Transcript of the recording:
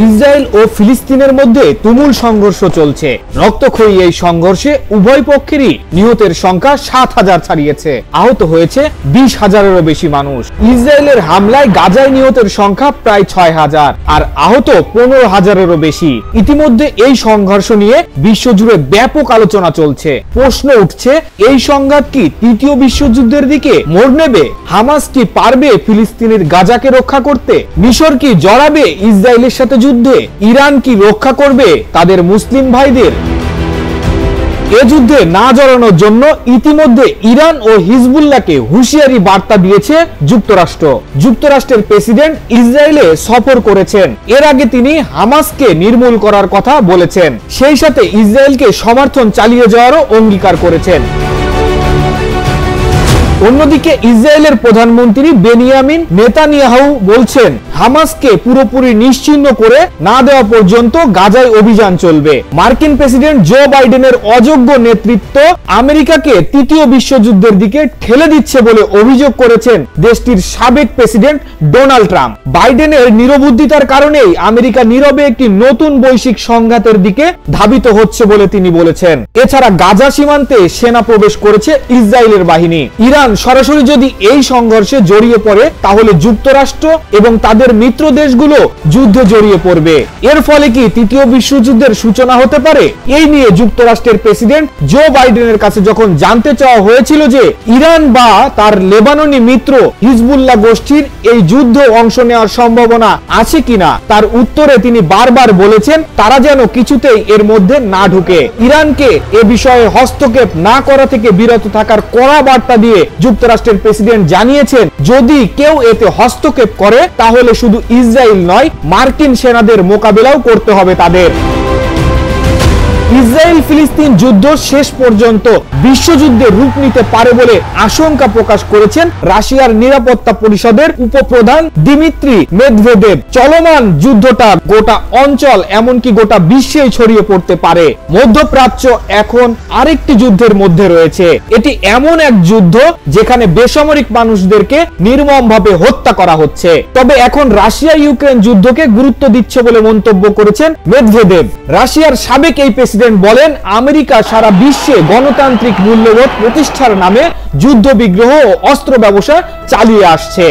Israel ও ফিলিস্তিনের মধ্যে তুমুল সংঘর্ষ চলছে। রক্তক্ষয়ী এই সংঘর্ষে উভয় পক্ষেরই নিহতের সংখ্যা 7,000 ছাড়িয়েছে। আহত হয়েছে 20,000-এরও বেশি মানুষ। ইসরায়েলের হামলায় গাজায় নিহতের সংখ্যা প্রায় 6,000 আর আহত 15,000-এরও বেশি। ইতিমধ্যে এই সংঘর্ষ নিয়ে বিশ্বজুড়ে ব্যাপক আলোচনা চলছে। প্রশ্ন উঠছে, এই সংঘাত কি তৃতীয় বিশ্বযুদ্ধের দিকে মোড় নেবে? হামাস কি পারবে ফিলিস্তিনের গাজাকে রক্ষা করতে? মিশর কি জড়াবে ইসরায়েলের সাথে যুদ্ধে? ইরান কি রক্ষা করবে তাদের মুসলিম ভাইদের? এ যুদ্ধে না জড়ানোর জন্য ইতিমধ্যে ইরান ও হিজবুল্লাহকে হুঁশিয়ারি বার্তা দিয়েছে যুক্তরাষ্ট্র। যুক্তরাষ্ট্রের প্রেসিডেন্ট ইসরায়েলে সফর করেছেন। এর আগে তিনি হামাসকে নির্মূল করার কথা বলেছেন, সেই সাথে ইসরায়েলকে সমর্থন চালিয়ে যাওয়ারও অঙ্গীকার করেছেন। অন্যদিকে ইসরায়েলের প্রধানমন্ত্রী বেনিয়ামিন নেতানিয়াহু বলছেন, হামাসকে পুরোপুরি নিশ্চিহ্ন করে না দেওয়া পর্যন্ত গাজায় অভিযান চলবে। মার্কিন প্রেসিডেন্ট জো বাইডেনের অযোগ্য নেতৃত্ব আমেরিকাকে তৃতীয় বিশ্বযুদ্ধের দিকে ঠেলে দিচ্ছে বলে অভিযোগ করেছেন দেশটির সাবেক প্রেসিডেন্ট ডোনাল্ড ট্রাম্প। বাইডেনের নিরবুদ্ধিতার কারণেই আমেরিকা নীরবে একটি নতুন বৈশ্বিক সংঘাতের দিকে ধাবিত হচ্ছে বলে তিনি বলেছেন। এছাড়া গাজা সীমান্তে সেনা প্রবেশ করেছে ইসরায়েলের বাহিনী। ইরান সরাসরি যদি এই সংঘর্ষে জড়িয়ে পড়ে তাহলে যুক্তরাষ্ট্র এবং তাদের মিত্র দেশগুলো যুদ্ধে জড়িয়ে পড়বে। এর ফলে কি তৃতীয় বিশ্বযুদ্ধের সূচনা হতে পারে? এই নিয়ে যুক্তরাষ্ট্রের প্রেসিডেন্ট জো বাইডেনের কাছে যখন জানতে চাওয়া হয়েছিল যে ইরান বা তার লেবাননি মিত্র হিজবুল্লাহ গোষ্ঠীর এই যুদ্ধে অংশ নেওয়ার সম্ভাবনা আছে কিনা, তার উত্তরে তিনি বারবার বলেছেন তারা যেন কিছুতেই এর মধ্যে না ঢুকে। ইরানকে এ বিষয়ে হস্তক্ষেপ না করা থেকে বিরত থাকার কড়া বার্তা দিয়ে যুক্তরাষ্ট্রের প্রেসিডেন্ট জানিয়েছেন, যদি কেউ এতে হস্তক্ষেপ করে তাহলে শুধু ইসরায়েল নয়, মার্কিন সেনাদের মোকাবেলাও করতে হবে তাদের। ইসরায়েল ফিলিস্তিন যুদ্ধ শেষ পর্যন্ত বিশ্বযুদ্ধে রূপ নিতে পারে বলে আশঙ্কা প্রকাশ করেছেন রাশিয়ার নিরাপত্তা পরিষদের উপপ্রধান দিমিত্রি মেদভেদেভ। চলমান যুদ্ধটা গোটা অঞ্চল এমনকি গোটা বিশ্বেই ছড়িয়ে পড়তে পারে। মধ্যপ্রাচ্য এখন আরেকটি যুদ্ধের মধ্যে রয়েছে। এটি এমন এক যুদ্ধ যেখানে বেসামরিক মানুষদেরকে নির্মমভাবে হত্যা করা হচ্ছে। তবে এখন রাশিয়া ইউক্রেন যুদ্ধকে গুরুত্ব দিচ্ছে বলে মন্তব্য করেছেন মেদভেদেভ। রাশিয়ার সাবেক এই প্রেসিডেন্ট বলেন, আমেরিকা সারা বিশ্বে গণতান্ত্রিক মূল্যবোধ প্রতিষ্ঠার নামে যুদ্ধ বিগ্রহ ও অস্ত্র ব্যবসা চালিয়ে আসছে।